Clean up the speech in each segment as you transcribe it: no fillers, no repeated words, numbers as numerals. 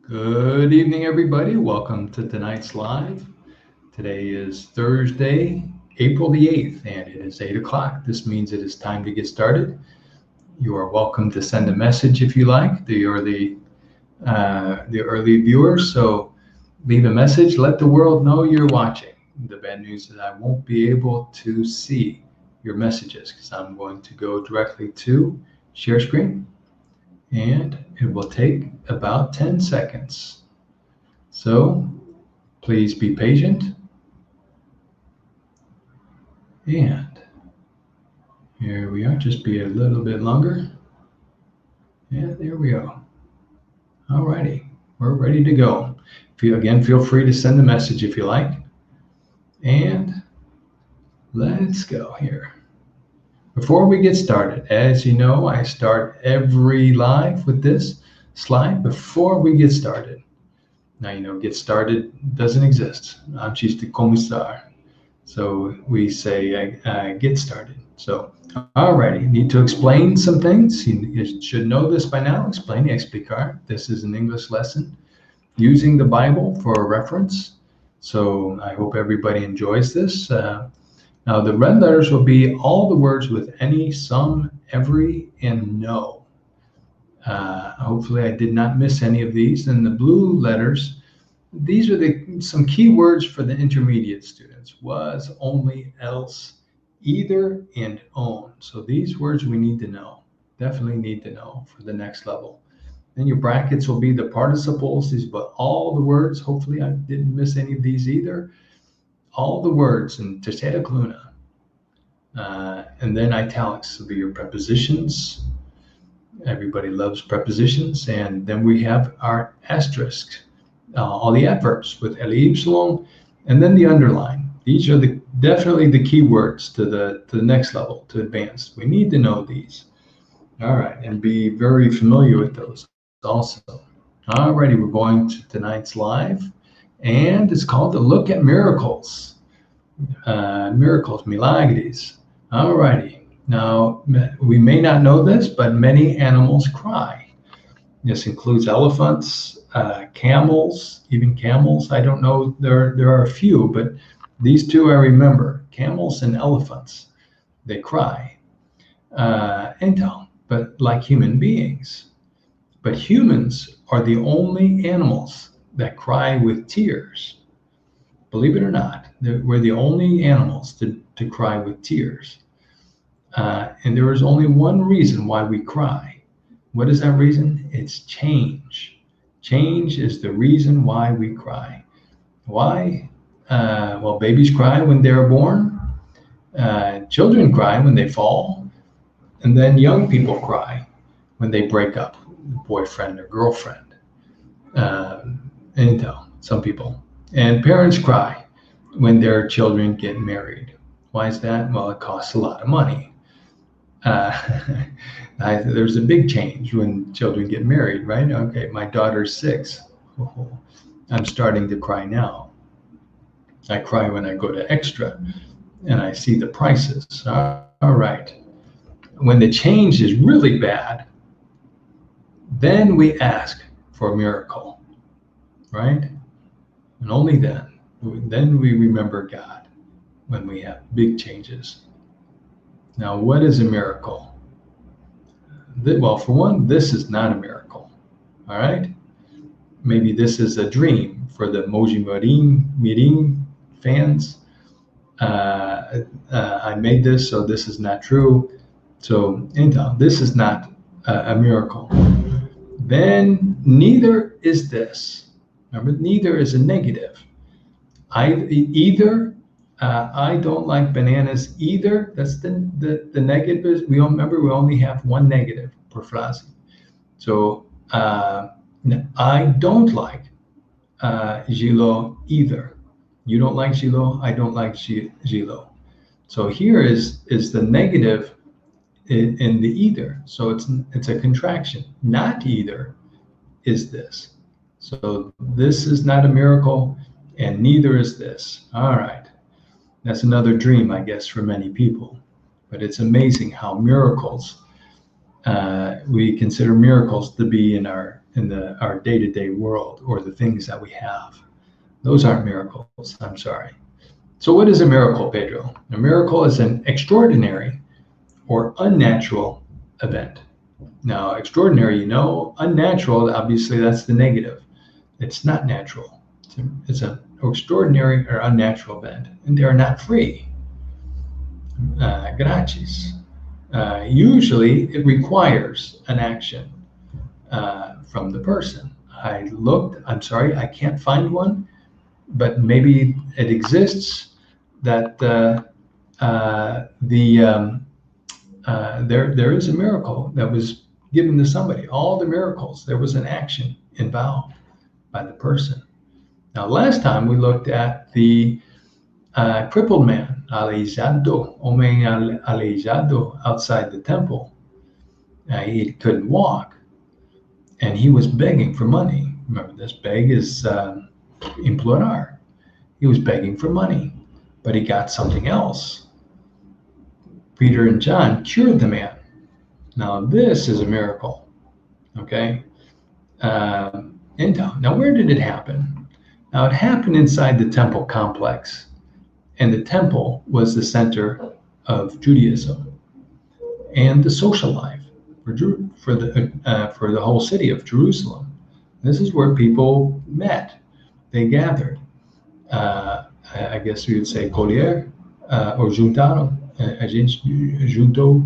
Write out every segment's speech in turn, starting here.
Good evening, everybody. Welcome to tonight's live. Today is Thursday, April the 8th, and it is 8 o'clock. This means it is time to get started. You are welcome to send a message if you like. The early viewers, so leave a message. Let the world know you're watching. The bad news is I won't be able to see your messages because I'm going to go directly to share screen, and it will take about 10 seconds. So please be patient. And here we are, just be a little bit longer. Yeah, there we go. Alrighty, we're ready to go. Feel free to send a message if you like. And let's go here. Before we get started, as you know, I start every live with this slide before we get started. Now, get started doesn't exist. Antes de começar. So we say get started. So, alrighty, need to explain some things. You should know this by now. Explicar. This is an English lesson using the Bible for a reference. So I hope everybody enjoys this. Now the red letters will be all the words with any, some, every, and no. Hopefully I did not miss any of these. And the blue letters, these are some key words for the intermediate students. Was, only, else, either, and own. So these words we need to know. Definitely need to know for the next level. Then your brackets will be the participles, but all the words. Hopefully I didn't miss any of these either. All the words in terceira coluna. And then italics will be your prepositions. Everybody loves prepositions. And then we have our asterisk. All the adverbs with ly, and then the underline. These are definitely the key words to the next level, to advanced. We need to know these. All right, and be very familiar with those also. Alrighty, we're going to tonight's live, and it's called A Look at Miracles. Miracles, milagres. Alrighty, now we may not know this, but many animals cry. This includes elephants, camels, even camels. I don't know, there are a few, but these two I remember, camels and elephants, they cry. But like human beings. But humans are the only animals that cry with tears. Believe it or not, we're the only animals to cry with tears. And there is only one reason why we cry. What is that reason? It's change. Change is the reason why we cry. Why? Well, babies cry when they're born. Children cry when they fall. And then young people cry when they break up, boyfriend or girlfriend. Some people. And parents cry when their children get married. Why is that? Well, it costs a lot of money. There's a big change when children get married, right? Okay, my daughter's 6. I'm starting to cry now. I cry when I go to Extra and I see the prices. All right. When the change is really bad, then we ask for a miracle, right? And only then we remember God when we have big changes. Now, what is a miracle? Well, for one, this is not a miracle, all right? Maybe this is a dream for the Moji Mirim fans. I made this, so this is not true. So, this is not a miracle. Then neither is this. Remember, neither is a negative. I don't like bananas either. That's the negative. We only have one negative per frase. So I don't like Gilo either. You don't like Gilo. I don't like Gilo. So here is the negative in the either. So it's a contraction. Not either is this. So this is not a miracle, and neither is this. All right. That's another dream, I guess, for many people. But it's amazing how miracles, we consider miracles to be in our our day-to-day world or the things that we have. Those aren't miracles. I'm sorry. So what is a miracle, Pedro? A miracle is an extraordinary or unnatural event. Now, extraordinary, unnatural, obviously that's the negative. It's not natural. It's an extraordinary or unnatural event, and they are not free. Gratis. Usually it requires an action from the person. I'm sorry, I can't find one, but maybe it exists that there is a miracle that was given to somebody. All the miracles, there was an action involved by the person. Now, last time we looked at the crippled man, aleijado, homem aleijado, outside the temple. He couldn't walk, and he was begging for money. Remember, this beg is implorar. He was begging for money, but he got something else. Peter and John cured the man. Now, this is a miracle, okay? Now, where did it happen? Now, it happened inside the temple complex, and the temple was the center of Judaism and the social life for the whole city of Jerusalem. This is where people met. They gathered. I guess we would say colher or juntaram. A gente juntou.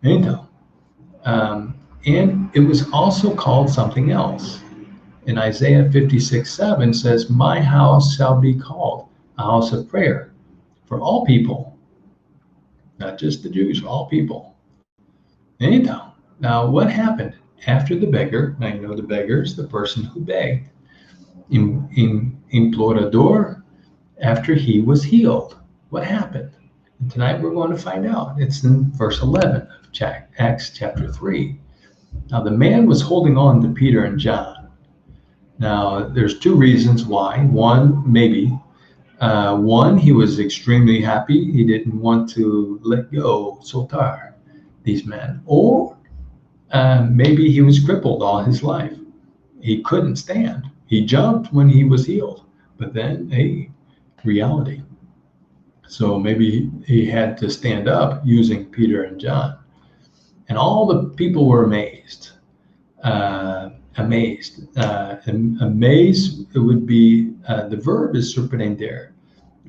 Então, and it was also called something else. In Isaiah 56:7 says, "My house shall be called a house of prayer for all people," not just the Jews, all people. Então, now what happened after the beggar? Now you know the beggar is the person who begged. Implorador, after he was healed, what happened? And tonight we're going to find out. It's in verse 11 of Acts chapter 3. Now the man was holding on to Peter and John. Now there's two reasons why. One, he was extremely happy. He didn't want to let go, soltar, these men. Or maybe he was crippled all his life. He couldn't stand. He jumped when he was healed, but then, reality. So maybe he had to stand up using Peter and John. And all the people were amazed. Amazed. Amazed, it would be, the verb is surpreender.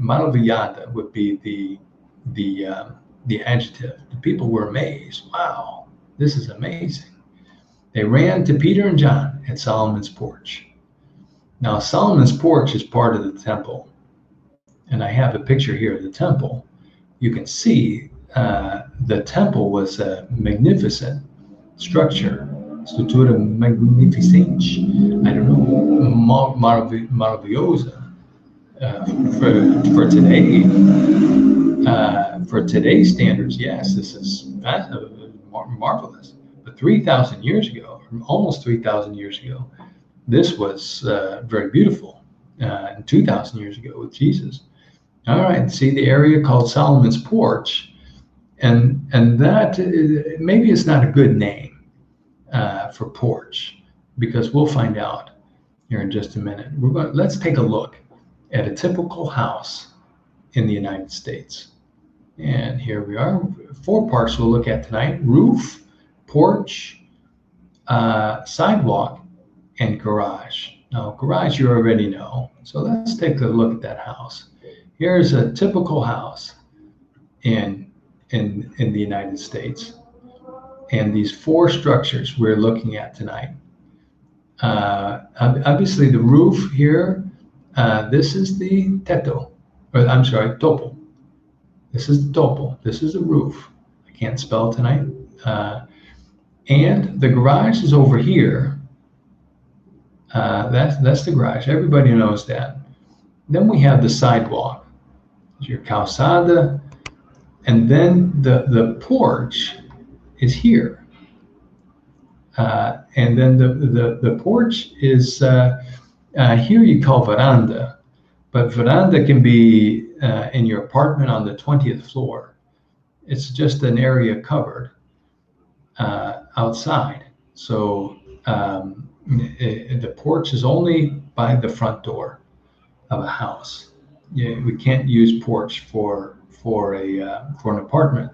Maravillada would be the adjective. The people were amazed. Wow, this is amazing. They ran to Peter and John at Solomon's porch. Now, Solomon's porch is part of the temple. And I have a picture here of the temple. You can see the temple was a magnificent structure. Struttura magnificente. I don't know, maravilhosa. For today, for today's standards, yes, this is marvelous. But 3,000 years ago, almost 3,000 years ago, this was very beautiful. And 2,000 years ago with Jesus. All right, see the area called Solomon's Porch, and that maybe it's not a good name for porch, because we'll find out here in just a minute. Let's take a look at a typical house in the United States. And here we are, 4 parts we'll look at tonight: roof, porch, sidewalk, and garage. Now, garage you already know, so let's take a look at that house. Here's a typical house in the United States, and these 4 structures we're looking at tonight. Obviously, the roof here. This is the teto, or I'm sorry, topo. This is the topo. This is the roof. I can't spell tonight. And the garage is over here. That's the garage. Everybody knows that. Then we have the sidewalk, your calçada, and then the porch is here. And then the porch is here you call veranda, but veranda can be in your apartment on the 20th floor. It's just an area covered outside. So The porch is only by the front door of a house. We can't use porch for an apartment.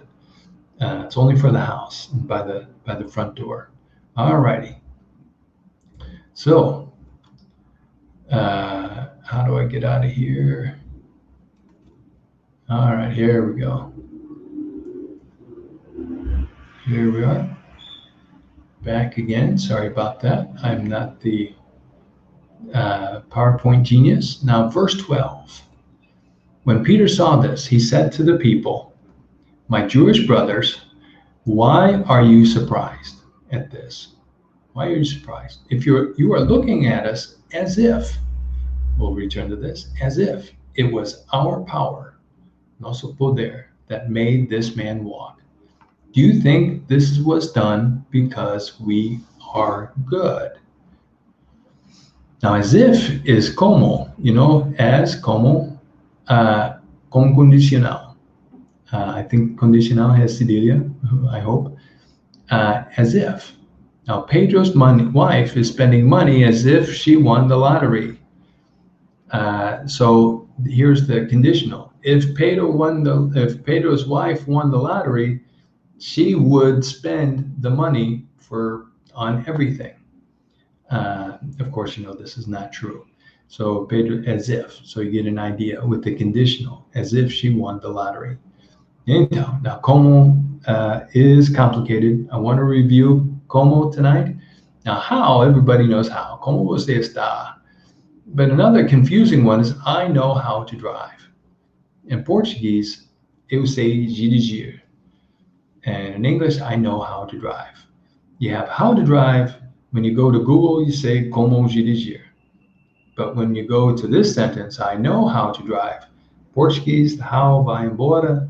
It's only for the house by the front door. All righty. So, how do I get out of here? All right, here we go. Here we are. Back again. Sorry about that. I'm not the PowerPoint genius. Now, verse 12. When Peter saw this, he said to the people, "My Jewish brothers, why are you surprised at this? Why are you surprised? If you are looking at us as if," we'll return to this, "as if it was our power, nosso poder, that made this man walk. Do you think this was done because we are good?" Now, as if is como, as como, con condicional. I think condicional has cedilha, I hope. As if. Now, Pedro's wife is spending money as if she won the lottery. So here's the conditional. If Pedro's wife won the lottery, she would spend the money on everything. Of course, this is not true. So Pedro, as if. So you get an idea with the conditional, as if she won the lottery. Então, now como is complicated. I want to review como tonight. Now, how, everybody knows how. Como você está? But another confusing one is I know how to drive. In Portuguese, eu sei dirigir. And in English, I know how to drive. You have how to drive. When you go to Google, you say como dirigir. But when you go to this sentence, I know how to drive. Portuguese, the how vai embora.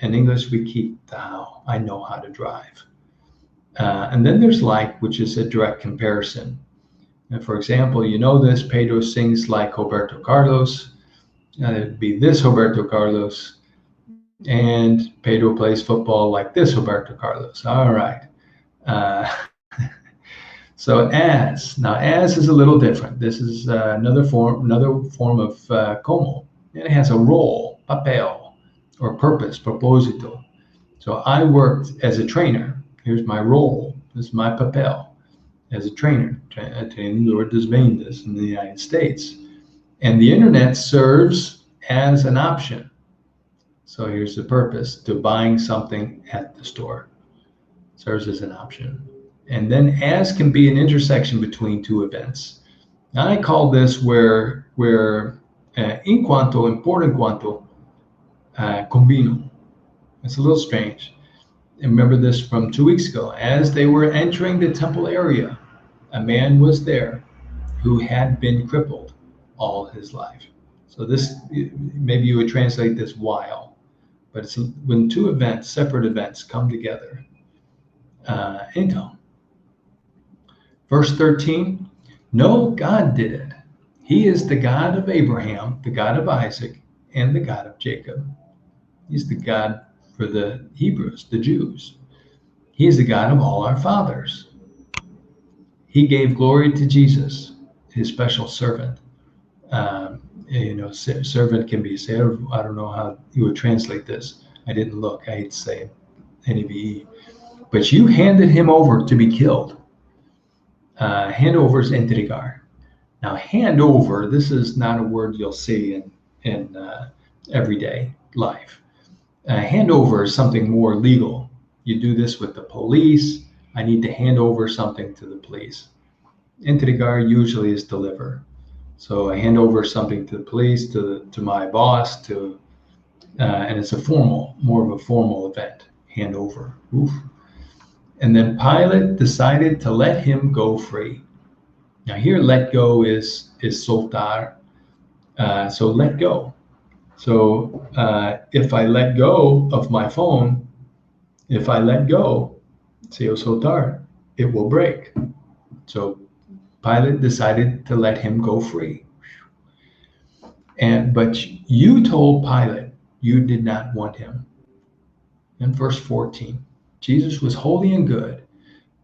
In English, we keep the how. I know how to drive. And then there's like, which is a direct comparison. And for example, this, Pedro sings like Roberto Carlos. It'd be this Roberto Carlos. And Pedro plays football like this Roberto Carlos. All right. So as. Now, as is a little different. This is another form of como. And it has a role, papel, or purpose, propósito. So I worked as a trainer. Here's my role. This is my papel as a trainer, treinador das vendas in the United States. And the internet serves as an option. So here's the purpose, to buying something at the store. Serves as an option. And then as can be an intersection between two events. Now I call this where in quanto, and por enquanto, combinam. It's a little strange. And remember this from 2 weeks ago. As they were entering the temple area, a man was there who had been crippled all his life. So this, maybe you would translate this while, but it's when two events, separate events, come together. Então, verse 13, no, God did it. He is the God of Abraham, the God of Isaac, and the God of Jacob. He's the God for the Hebrews, the Jews. He is the God of all our fathers. He gave glory to Jesus, his special servant. Servant can be servo. I don't know how you would translate this. I didn't look. I hate to say NEVE. But you handed him over to be killed. Handover is entregar. Now, hand over, this is not a word you'll see in everyday life. Handover is something more legal. You do this with the police. I need to hand over something to the police. Entregar usually is deliver. So I hand over something to the police, to my boss, and it's more of a formal event. Hand over. Oof. And then Pilate decided to let him go free. Now here, let go is soltar. So let go. So if I let go of my phone, if I let go, se eu soltar, it will break. So Pilate decided to let him go free. But you told Pilate you did not want him. In verse 14, Jesus was holy and good,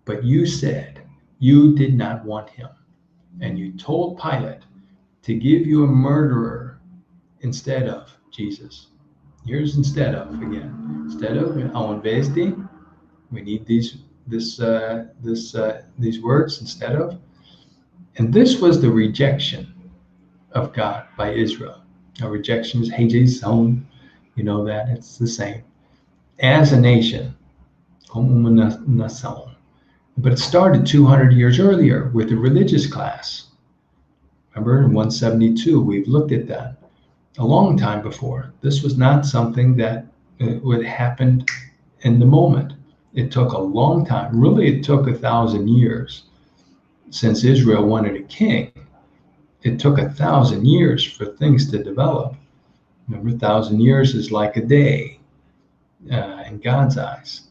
but you said You did not want him, and you told Pilate to give you a murderer instead of Jesus. Here's instead of again. Instead of, ao invés de, we need these words instead of. And this was the rejection of God by Israel. A rejection is hejezon. You know that, it's the same. As a nation, como uma nação. But it started 200 years earlier with the religious class. Remember, in 172, we've looked at that a long time before. This was not something that would happen in the moment. It took a long time. Really, it took 1,000 years since Israel wanted a king. It took 1,000 years for things to develop. Remember, 1,000 years is like a day in God's eyes.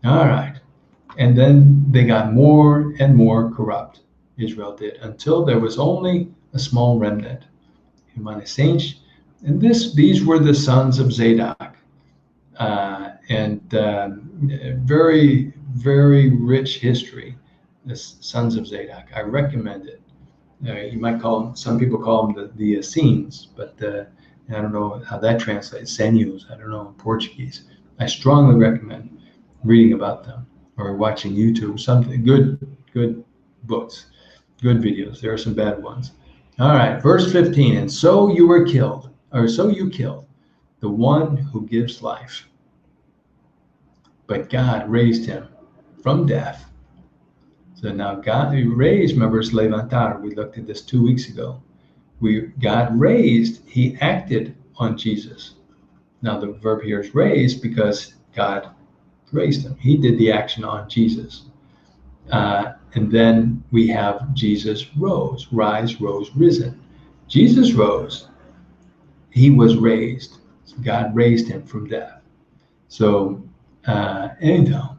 All right. And then they got more and more corrupt, Israel did, until there was only a small remnant. And these were the sons of Zadok. Very, very rich history, the sons of Zadok. I recommend it. You might call them, some people call them the Essenes, but I don't know how that translates. Senhos, I don't know in Portuguese. I strongly recommend reading about them or watching YouTube. Something good books, good videos. There are some bad ones. All right, verse 15. And so you were killed, or so you killed the one who gives life. But God raised him from death. So now God raised, remember, it's levantar. We looked at this 2 weeks ago. God raised, he acted on Jesus. Now the verb here is raised because God raised him. He did the action on Jesus. And then we have Jesus rose, rise, rose, risen. Jesus rose. He was raised. God raised him from death. So, anyhow,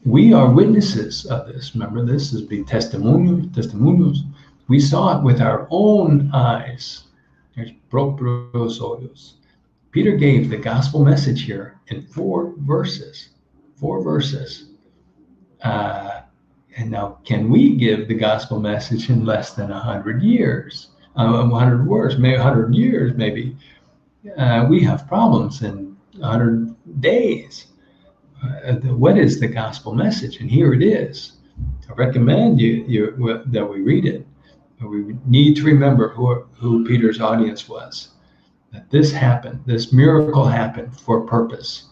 we are witnesses of this. Remember, this is the testimonios. We saw it with our own eyes. There's proprios olhos. Peter gave the gospel message here in 4 verses. 4 verses. And now, can we give the gospel message in less than 100 years? 100 words, maybe 100 years, maybe. We have problems in 100 days. What is the gospel message? And here it is. I recommend that we read it. We need to remember who Peter's audience was. That this happened, this miracle happened for a purpose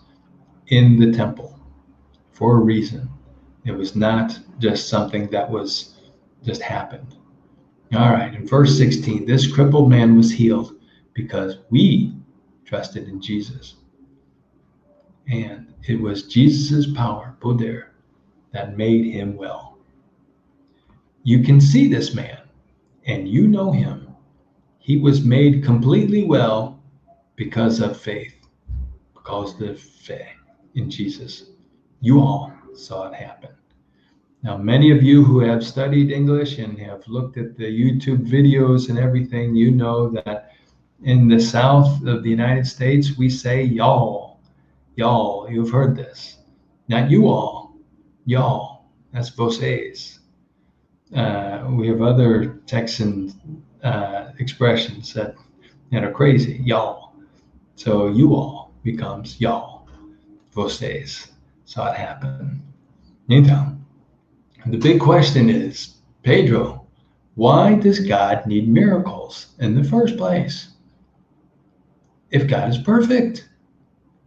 in the temple, for a reason. It was not just something that was just happened. All right, in verse 16, this crippled man was healed because we trusted in Jesus. And it was Jesus' power, poder, that made him well. You can see this man, and you know him. He was made completely well because of faith, because of faith in Jesus. You all saw it happen. Now, many of you who have studied English and have looked at the YouTube videos and everything, you know that in the South of the United States, we say y'all. Y'all, you've heard this. Not you all, y'all. That's vocês. We have other Texan expressions that are crazy, y'all. So you all becomes y'all, vocês. Saw it happen. Então, the big question is, Pedro, why does God need miracles in the first place? If God is perfect,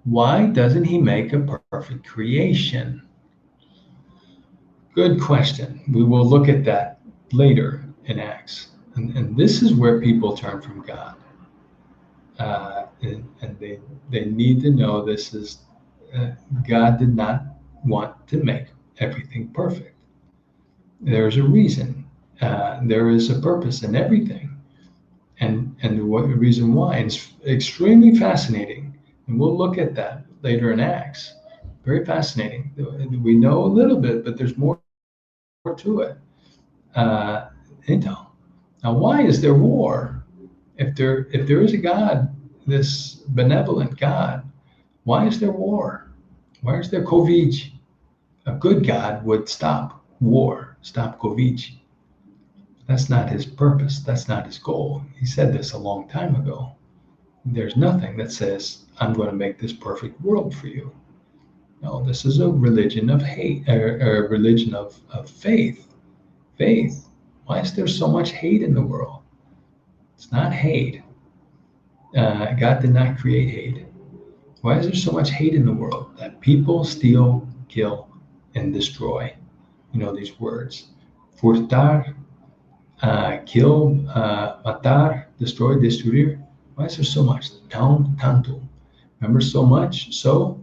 why doesn't he make a perfect creation? Good question. We will look at that later in Acts. And this is where people turn from God. And they need to know this is, God did not want to make everything perfect. There's a reason. There is a purpose in everything. And the reason why. And it's extremely fascinating. And we'll look at that later in Acts. Very fascinating. We know a little bit, but there's more to it. Now, why is there war? If there is a God, this benevolent God, why is there war? Why is there COVID? A good God would stop war, stop COVID. That's not his purpose. That's not his goal. He said this a long time ago. There's nothing that says, I'm going to make this perfect world for you. No, this is a religion of hate, a religion of faith. Faith. Why is there so much hate in the world? It's not hate. God did not create hate. Why is there so much hate in the world? That people steal, kill, and destroy. You know these words. Furtar, kill, matar, destroy, destruir. Why is there so much? Tão, tanto. Remember, so much, so,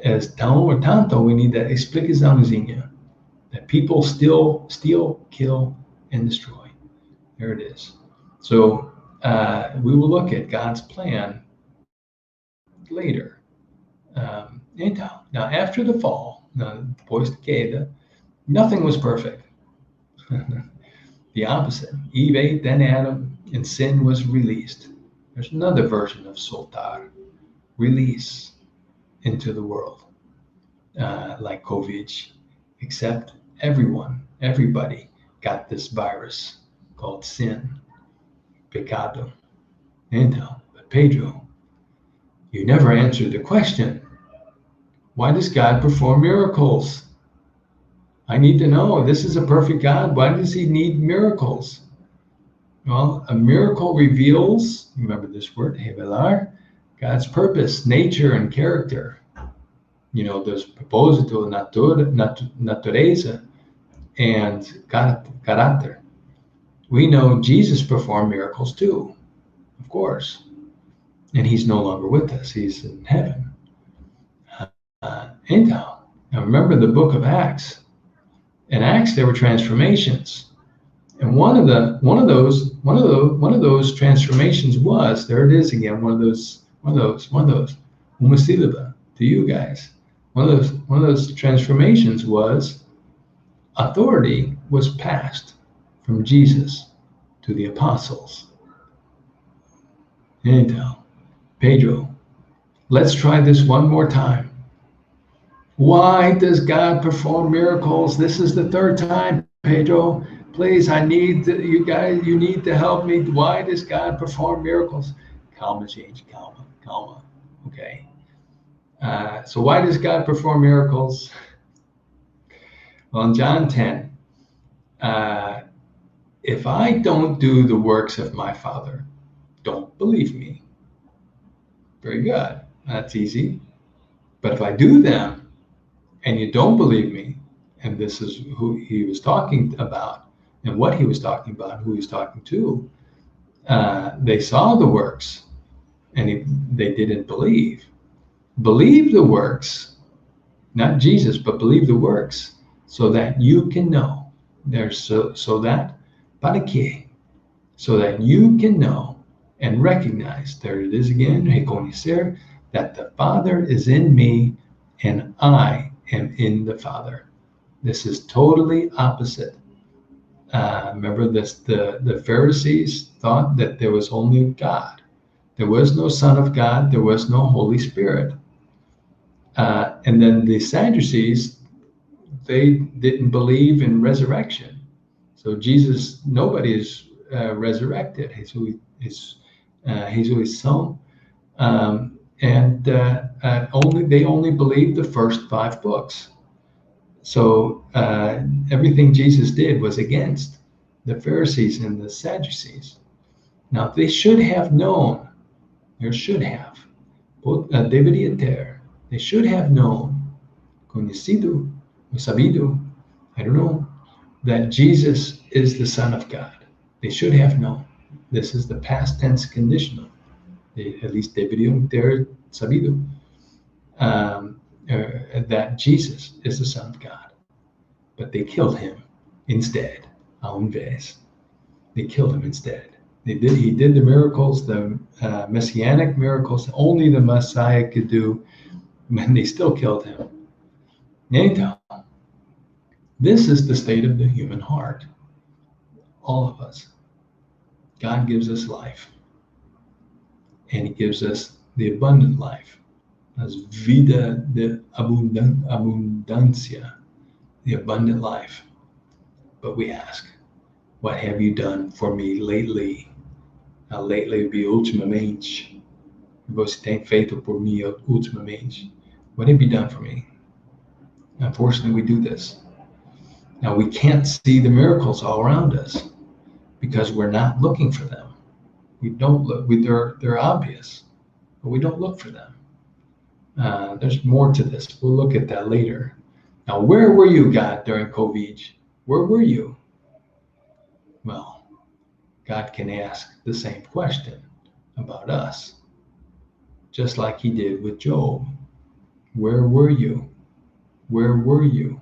as tão or tanto, we need that explicaçãozinha. That people still steal, kill, and destroy. There it is. So we will look at God's plan later. Então, now after the fall, depois de queda, nothing was perfect. The opposite. Eve ate, then Adam, and sin was released. There's another version of soltar, release into the world, like COVID, except everybody got this virus called sin, pecado. Então, but Pedro, you never answered the question. Why does God perform miracles? I need to know. This is a perfect God. Why does he need miracles? Well, a miracle reveals, remember this word, revelar, God's purpose, nature, and character. You know, there's propósito, natureza, and carácter. We know Jesus performed miracles too, of course. And he's no longer with us. He's in heaven. Now remember the book of Acts. In Acts, there were transformations. And one of those transformations was, there it is again, one of those, uma sílaba to you guys. One of those transformations was authority was passed from Jesus to the apostles. Então, Pedro, let's try this one more time. Why does God perform miracles? This is the third time, Pedro. Please, you need to help me. Why does God perform miracles? Calma, gente, calma. Okay. So why does God perform miracles? Well, in John 10, if I don't do the works of my Father, don't believe me. Very good. That's easy. But if I do them, and you don't believe me, and this is who he was talking about, and what he was talking about, who he was talking to, they saw the works, and they didn't believe. Believe the works, not Jesus, but believe the works, so that you can know. So that, para quê? So that you can know and recognize, there it is again, reconocer, that the Father is in me, and I am in the Father. This is totally opposite. Remember this, the Pharisees thought that there was only God. There was no Son of God. There was no Holy Spirit. And then the Sadducees, they didn't believe in resurrection. So Jesus, nobody is resurrected. He's ressurreição. And they only believed the first 5 books. So everything Jesus did was against the Pharisees and the Sadducees. Now they should have known, they should have, deveria ter, they should have known, conhecido, sabido, I don't know, that Jesus is the Son of God. They should have known. This is the past tense conditional. At least deveriam ter sabido that Jesus is the Son of God. But they killed him instead, ao invés. They killed him instead. He did the miracles, the messianic miracles, only the Messiah could do, and they still killed him. Então, this is the state of the human heart. All of us. God gives us life. And he gives us the abundant life. As vida de abundância, the abundant life. but we ask, what have you done for me lately? Now, lately would be ultimamente. Você tem feito por mim ultimamente. What have you done for me? Unfortunately, we do this. Now, we can't see the miracles all around us because we're not looking for them. We don't look. They're obvious, but we don't look for them. There's more to this. We'll look at that later. Now, where were you, God, during COVID? Where were you? Well, God can ask the same question about us, just like he did with Job. Where were you? Where were you?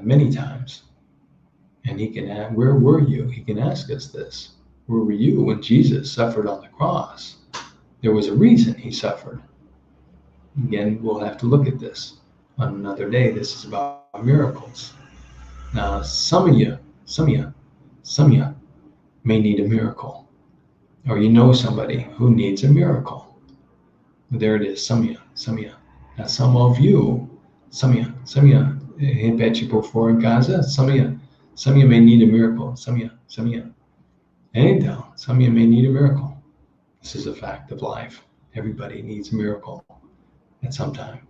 Many times. And he can ask, where were you? He can ask us this. Where were you when Jesus suffered on the cross? There was a reason he suffered. Again, we'll have to look at this on another day. This is about miracles. Now, some of you may need a miracle, or you know somebody who needs a miracle. There it is, some of you. Now, some of you, repete por favor em casa, some of you may need a miracle, some of you. Então, some of you may need a miracle. This is a fact of life. Everybody needs a miracle at some time.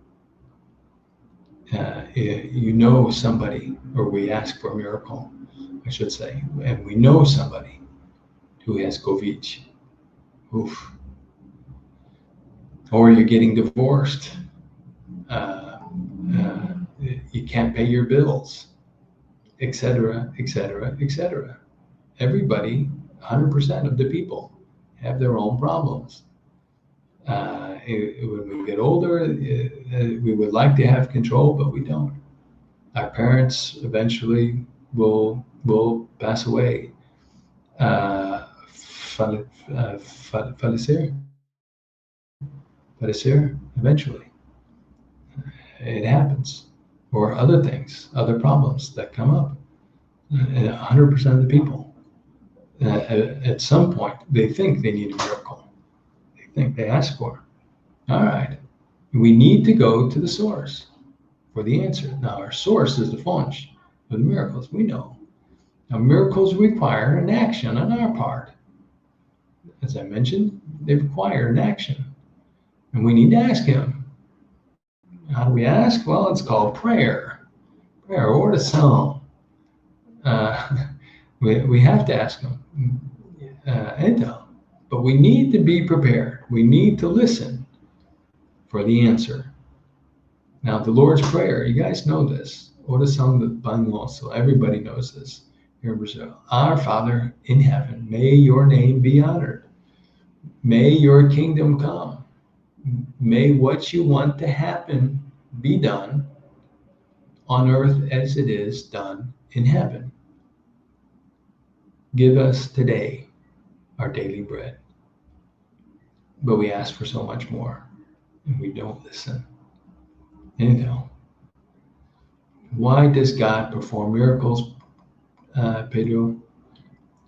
You know somebody, or we ask for a miracle, I should say, and we know somebody who has COVID. Oof. Or you're getting divorced. You can't pay your bills, etc., etc., etc. Everybody, 100% of the people have their own problems. When we get older, we would like to have control, but we don't. Our parents eventually will pass away. Falecer eventually. It happens. Or other things, other problems that come up. 100% of the people, at some point, they think they need a miracle. They think they ask for it. All right. We need to go to the source for the answer. Now, our source is the fonte of the miracles. We know. Now, miracles require an action on our part. As I mentioned, they require an action. And we need to ask him. How do we ask? Well, it's called prayer. Prayer, oração. We have to ask him. But we need to be prepared. We need to listen for the answer. Now, the Lord's Prayer, you guys know this. Oração do Pai Nosso. Everybody knows this here in Brazil. Our Father in heaven, may your name be honored. May your kingdom come. May what you want to happen be done on earth as it is done in heaven. Give us today our daily bread. But we ask for so much more, and we don't listen. Anyhow, why does God perform miracles, Pedro?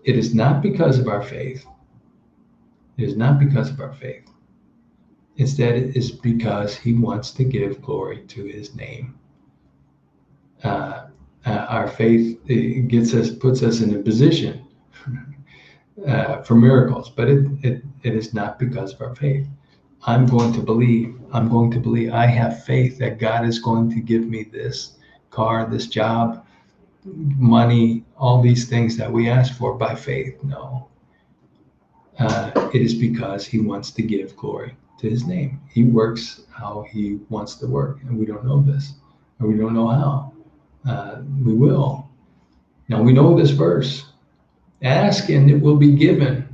It is not because of our faith. It is not because of our faith. Instead, it is because he wants to give glory to his name. Our faith puts us in a position for miracles, but it is not because of our faith. I'm going to believe. I have faith that God is going to give me this car, this job, money, all these things that we ask for by faith. No. It is because he wants to give glory to his name. He works how he wants to work, and we don't know this, or we don't know how. We will. Now we know this verse. Ask and it will be given.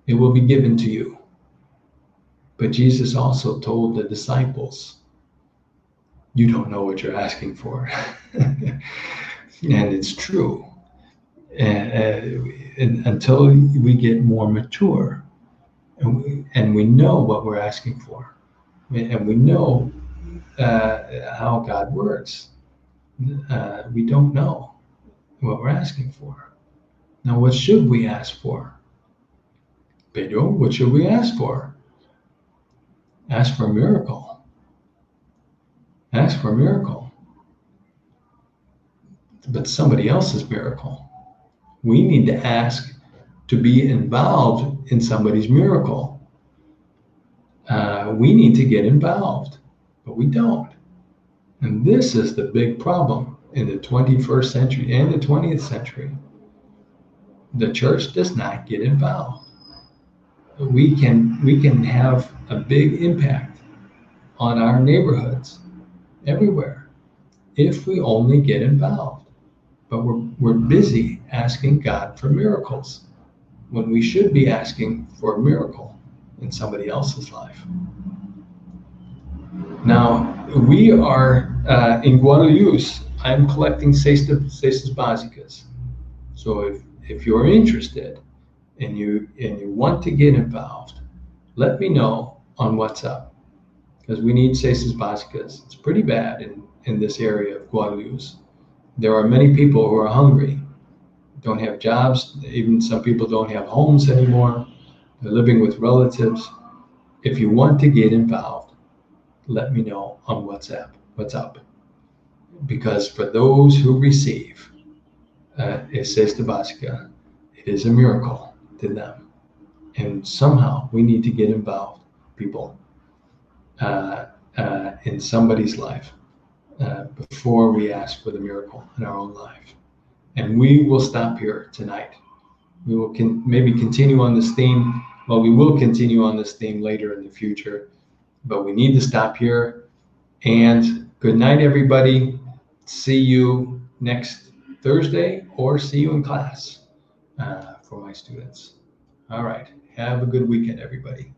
It will be given to you. But Jesus also told the disciples, you don't know what you're asking for. And it's true. And until we get more mature and we know what we're asking for, and we know how God works, we don't know what we're asking for. Now, what should we ask for? Pedro, what should we ask for? Ask for a miracle. Ask for a miracle. but somebody else's miracle. We need to ask to be involved in somebody's miracle. We need to get involved, but we don't. And this is the big problem in the 21st century and the 20th century. The church does not get involved. We can have a big impact on our neighborhoods everywhere if we only get involved. But we're busy asking God for miracles when we should be asking for a miracle in somebody else's life. Now, we are in Guadalupe. I'm collecting cestas básicas. So if you're interested and you want to get involved, let me know on WhatsApp, because we need cestas básicas. It's pretty bad in this area of Guadalupe. There are many people who are hungry, don't have jobs. Even some people don't have homes anymore. They're living with relatives. If you want to get involved, let me know on WhatsApp. What's up? Because for those who receive a cesta básica, it is a miracle to them. And somehow we need to get involved, people, in somebody's life before we ask for the miracle in our own life. And we will stop here tonight. We will maybe continue on this theme. Well, we will continue on this theme later in the future, but we need to stop here. And good night, everybody. See you next Thursday, or see you in class for my students. All right. Have a good weekend, everybody.